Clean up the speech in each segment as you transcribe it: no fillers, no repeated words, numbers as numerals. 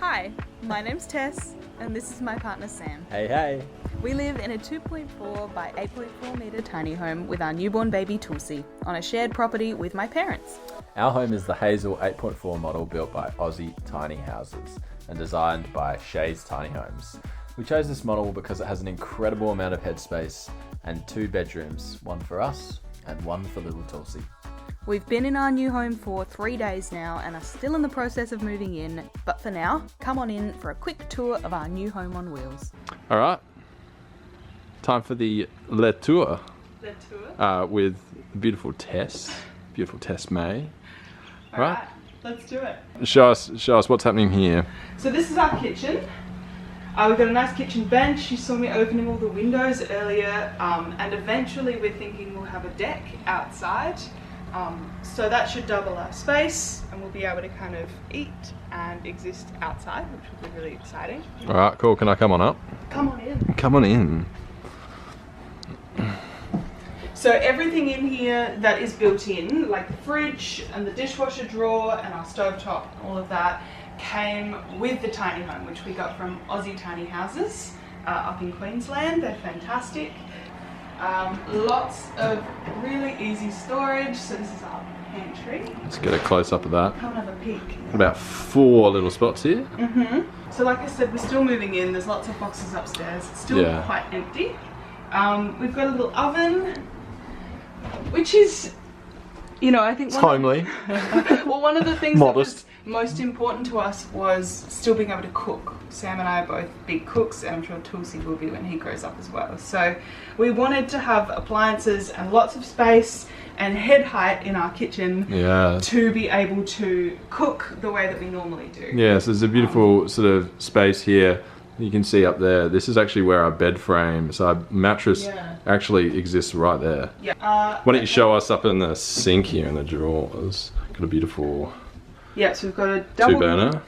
Hi, my name's Tess, and this is my partner Sam. Hey, hey. We live in a 2.4 by 8.4 metre tiny home with our newborn baby Tulsi on a shared property with my parents. Our home is the Hazel 8.4 model built by Aussie Tiny Houses and designed by Shay's Tiny Homes. We chose this model because it has an incredible amount of headspace and 2 bedrooms, one for us and one for little Tulsi. We've been in our new home for 3 days now and are still in the process of moving in, but for now, come on in for a quick tour of our new home on wheels. All right, time for the Le Tour. The tour? With beautiful Tess May. All right, let's do it. Show us what's happening here. So this is our kitchen. We've got a nice kitchen bench. You saw me opening all the windows earlier, and eventually we're thinking we'll have a deck outside. So that should double our space and we'll be able to kind of eat and exist outside, which will be really exciting. All right, cool. Can I come on up? Come on in. Come on in. So everything in here that is built in, like the fridge and the dishwasher drawer and our stovetop, all of that came with the tiny home, which we got from Aussie Tiny Houses up in Queensland. They're fantastic. Lots of really easy storage. So this is our pantry. Let's get a close up of that. Come and have a peek. About 4 little spots here. So like I said, we're still moving in. There's lots of boxes upstairs. It's still quite empty. We've got a little oven, which is, you know, I think It's homely. well, one of the things Modest. that was most important to us was still being able to cook. Sam and I are both big cooks, and I'm sure Tulsi will be when he grows up as well. So we wanted to have appliances and lots of space and head height in our kitchen to be able to cook the way that we normally do. Yeah, so there's a beautiful sort of space here. You can see up there, this is actually where our bed frame, so our mattress actually exists right there. Yeah. Why don't you show us up in the sink here in the drawers? Got a beautiful So we've got a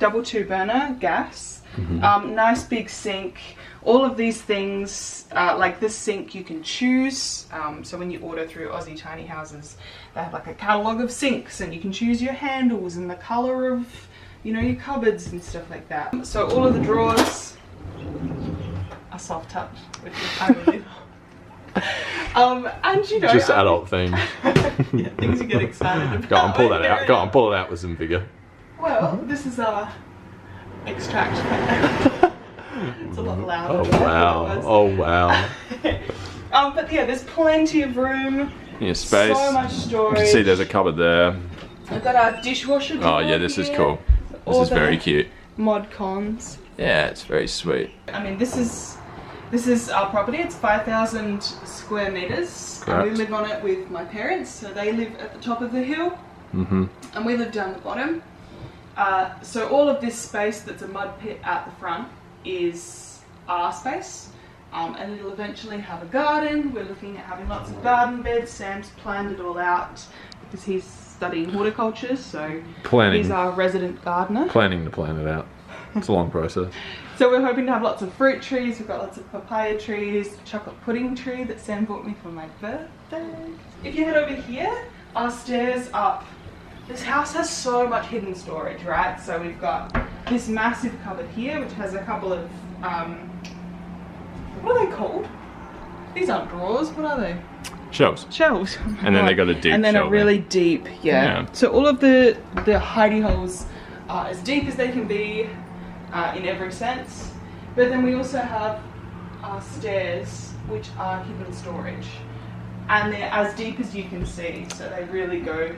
double two burner gas, nice big sink. All of these things, like this sink you can choose. So when you order through Aussie Tiny Houses, they have like a catalogue of sinks and you can choose your handles and the colour of, you know, your cupboards and stuff like that. So all of the drawers are soft touch, which is I really and you know, just adult thing. Yeah, things you get excited about. Go on, pull that out. Go on, pull it out with some vigor. Well, this is our extract fan. It's a lot louder. Oh wow! Oh wow! But yeah, there's plenty of room. Yeah, space. So much storage. You can see there's a cupboard there. We've got our dishwasher drawer. Oh yeah, this is here. cool. This is very cute. Mod cons. Yeah, it's very sweet. I mean, this is our property. It's 5,000 square meters. And we live on it with my parents. So they live at the top of the hill, and we live down the bottom. So all of this space that's a mud pit at the front is our space. And it'll eventually have a garden. We're looking at having lots of garden beds. Sam's planned it all out because he's studying horticulture, so he's our resident gardener. Planning to plan it out. It's a long process. So we're hoping to have lots of fruit trees. We've got lots of papaya trees, a chocolate pudding tree that Sam bought me for my birthday. If you head over here, our stairs up. This house has so much hidden storage, right? So we've got this massive cupboard here, which has a couple of, what are they called? These aren't drawers, what are they? Shelves. Shelves. And then they got a deep And then shelving. a really deep, So all of the hidey holes are as deep as they can be in every sense. But then we also have our stairs, which are hidden storage. And they're as deep as you can see, so they really go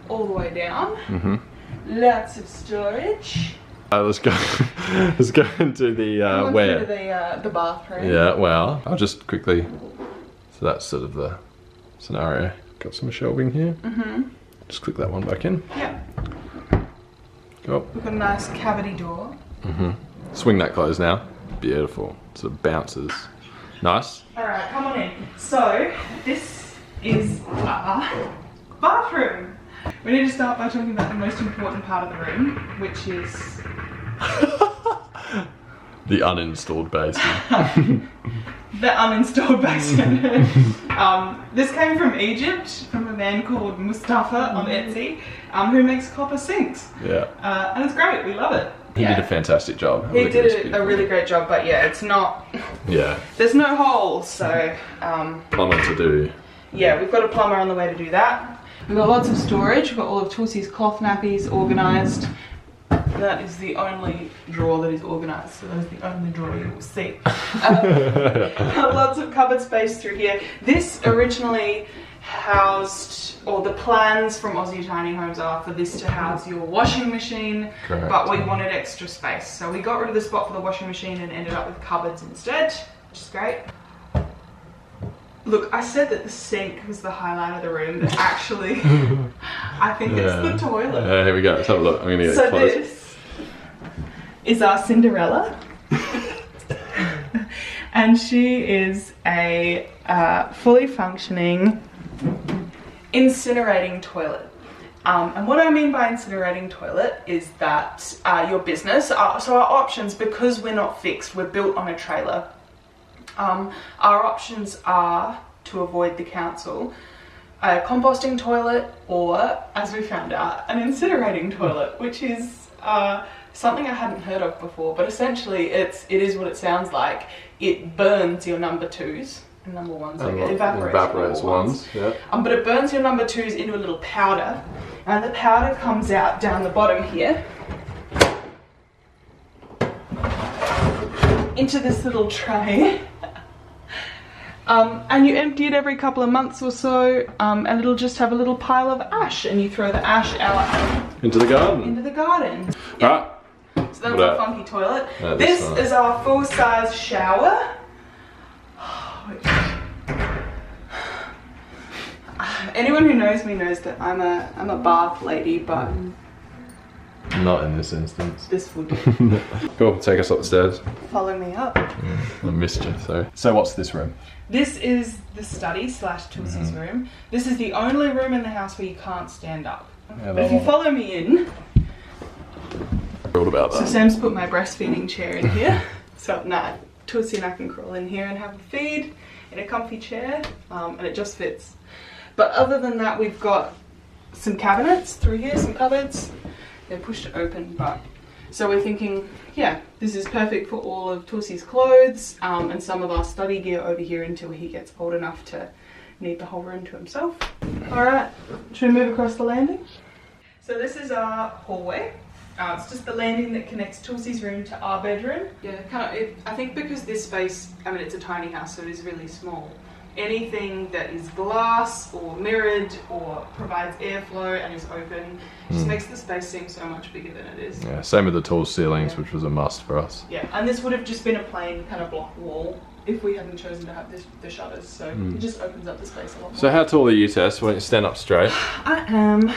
all the way down. Lots of storage. Let's go. Let's go into the where? The bathroom. Yeah. Well, I'll just quickly. So that's sort of the scenario. Got some shelving here. Just click that one back in. Yeah. Go. We've got a nice cavity door. Swing that closed now. Beautiful. Sort of bounces. Nice. All right, come on in. So this is our bathroom. We need to start by talking about the most important part of the room, which is the uninstalled basement. The uninstalled basement. This came from Egypt, from a man called Mustafa on Etsy, who makes copper sinks. Yeah. And it's great, we love it. He did a fantastic job. He did a really great job, but yeah, it's not... Yeah. There's no holes, so... Plumber to do. Yeah, we've got a plumber on the way to do that. We've got lots of storage. We've got all of Tulsi's cloth nappies organised. That is the only drawer that is organised, so that's the only drawer you will see. Lots of cupboard space through here. This originally housed, or the plans from Aussie Tiny Homes are for this to house your washing machine. Correct. But we wanted extra space, so we got rid of the spot for the washing machine and ended up with cupboards instead, which is great. Look, I said that the sink was the highlight of the room, but actually, I think it's the toilet. Yeah, here we go. Let's have a look. I'm going to get close. This is our Cinderella. And she is a fully functioning incinerating toilet. And what I mean by incinerating toilet is that your business, so our options, because we're not fixed, we're built on a trailer. Our options are, to avoid the council, a composting toilet, or, as we found out, an incinerating toilet, which is something I hadn't heard of before, but essentially it is what it sounds like. It burns your number twos and number ones, like it evaporates ones. Yeah. But it burns your number twos into a little powder, and the powder comes out down the bottom here into this little tray. And you empty it every couple of months or so, and it'll just have a little pile of ash, and you throw the ash out into the garden. Into the garden. Alright. So that's our funky toilet. This is our full-size shower. Anyone who knows me knows that I'm a bath lady, but not in this instance. This would do. Cool, take us up the stairs. Follow me up. I missed you, sorry. So what's this room? This is the study / Tulsi's room. This is the only room in the house where you can't stand up. Yeah, but if you follow me in... All about that. So Sam's put my breastfeeding chair in here. So at night, Tulsi and I can crawl in here and have a feed in a comfy chair, and it just fits. But other than that, we've got some cabinets through here, some cupboards. They're pushed open, but... So we're thinking, yeah, this is perfect for all of Tulsi's clothes, and some of our study gear over here until he gets old enough to need the whole room to himself. Alright, should we move across the landing? So this is our hallway. It's just the landing that connects Tulsi's room to our bedroom. Yeah, I think because this space, I mean, it's a tiny house, so it is really small. Anything that is glass or mirrored or provides airflow and is open just makes the space seem so much bigger than it is. Yeah, same with the tall ceilings, which was a must for us. Yeah, and this would have just been a plain kind of block wall if we hadn't chosen to have the shutters, so it just opens up the space a lot more. So how tall are you, Tess? Why don't you stand up straight? I am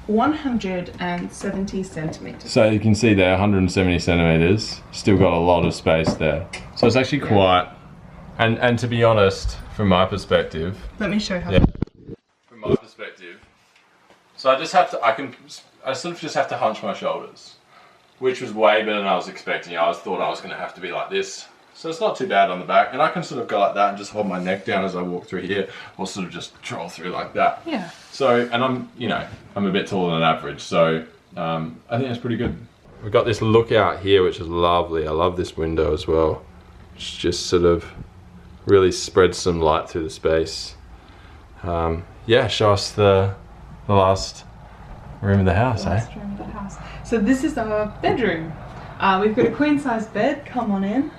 170 centimetres. So you can see there, 170 centimetres. Still got a lot of space there. So it's actually quite... And to be honest, from my perspective... Let me show how. Yeah. From my perspective... So I just have to... I sort of just have to hunch my shoulders. Which was way better than I was expecting. I thought I was going to have to be like this. So it's not too bad on the back. And I can sort of go like that and just hold my neck down as I walk through here. Or sort of just troll through like that. Yeah. So, and I'm a bit taller than average. So I think that's pretty good. We've got this lookout here, which is lovely. I love this window as well. It's just sort of really spreads some light through the space. Yeah, show us the last room of the house, Room of the house. So this is our bedroom. We've got a queen size bed, come on in.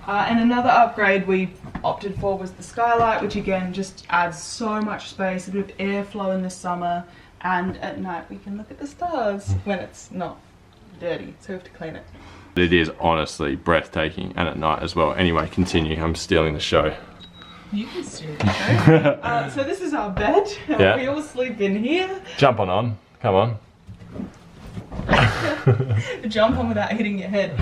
And another upgrade we opted for was the skylight, which again just adds so much space, a bit of airflow in the summer, and at night we can look at the stars when it's not dirty, so we have to clean it. It is honestly breathtaking, and at night as well. Anyway, continue, I'm stealing the show. You can steal the show. So this is our bed. Yeah. We all sleep in here. Jump on, come on. Jump on without hitting your head.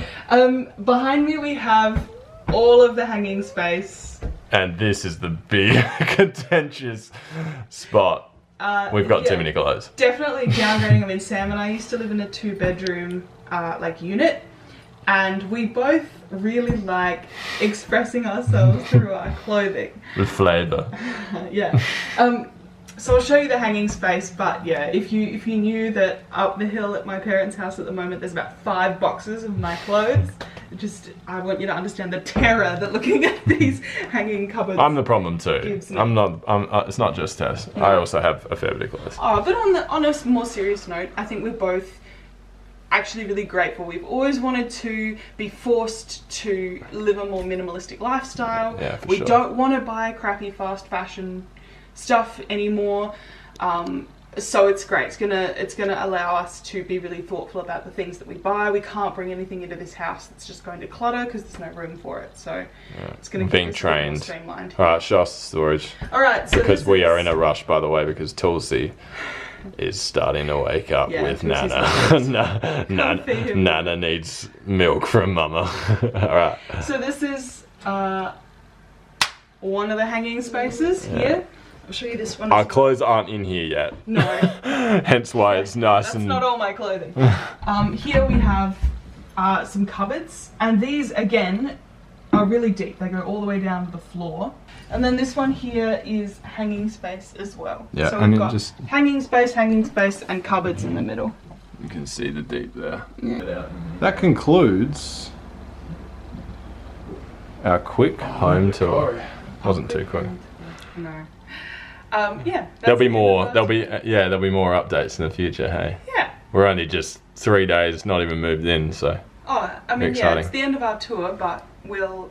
Behind me we have all of the hanging space. And this is the big contentious spot. We've got too many clothes. Definitely downgrading. I mean, Sam and I used to live in a 2-bedroom unit, and we both really like expressing ourselves through our clothing. With flavour. Yeah. So I'll show you the hanging space, but yeah, if you knew that up the hill at my parents' house at the moment there's about 5 boxes of my clothes, I want you to understand the terror that looking at these hanging cupboards. I'm the problem too. It's not just Tess. No. I also have a fair bit of clothes. Oh, but on a more serious note, I think we're both actually really grateful. We've always wanted to be forced to live a more minimalistic lifestyle. Yeah, for we sure. don't want to buy crappy fast fashion stuff anymore. So it's great. It's gonna allow us to be really thoughtful about the things that we buy. We can't bring anything into this house that's just going to clutter because there's no room for it. So it's gonna being keep us a bit more trained. streamlined. All right, show us the storage. All right, so because we are in a rush, by the way, because Tulsi is starting to wake up with Tulsi's Nana. Nana needs milk from Mama. All right. So this is one of the hanging spaces here. I'll show you this one. Our clothes aren't in here yet. No. Hence why it's nice. That's not all my clothing. Here we have some cupboards, and these again are really deep. They go all the way down to the floor. And then this one here is hanging space as well. Yeah, so we've got hanging space, and cupboards in the middle. You can see the deep there. Yeah. That concludes our quick home tour. Wasn't too quick. No. Yeah. There'll be more. There'll be more updates in the future. Hey. Yeah. We're only just 3 days, not even moved in, so. Oh, I mean, exciting. Yeah, it's the end of our tour, but we'll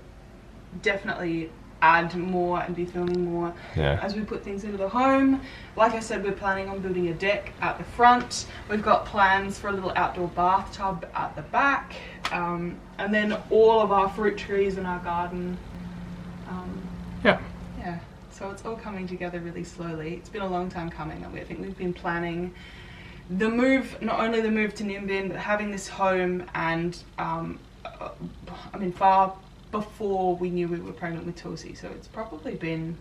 definitely add more and be filming more as we put things into the home. Like I said, we're planning on building a deck at the front. We've got plans for a little outdoor bathtub at the back, and then all of our fruit trees in our garden. Yeah. So it's all coming together really slowly. It's been a long time coming. I think we've been planning the move, not only the move to Nimbin, but having this home, and far before we knew we were pregnant with Tulsi. So it's probably been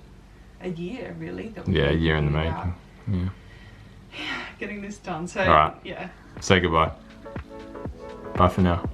a year, really. A year in the making. Yeah. Getting this done. So, all right. Yeah. Say goodbye. Bye for now.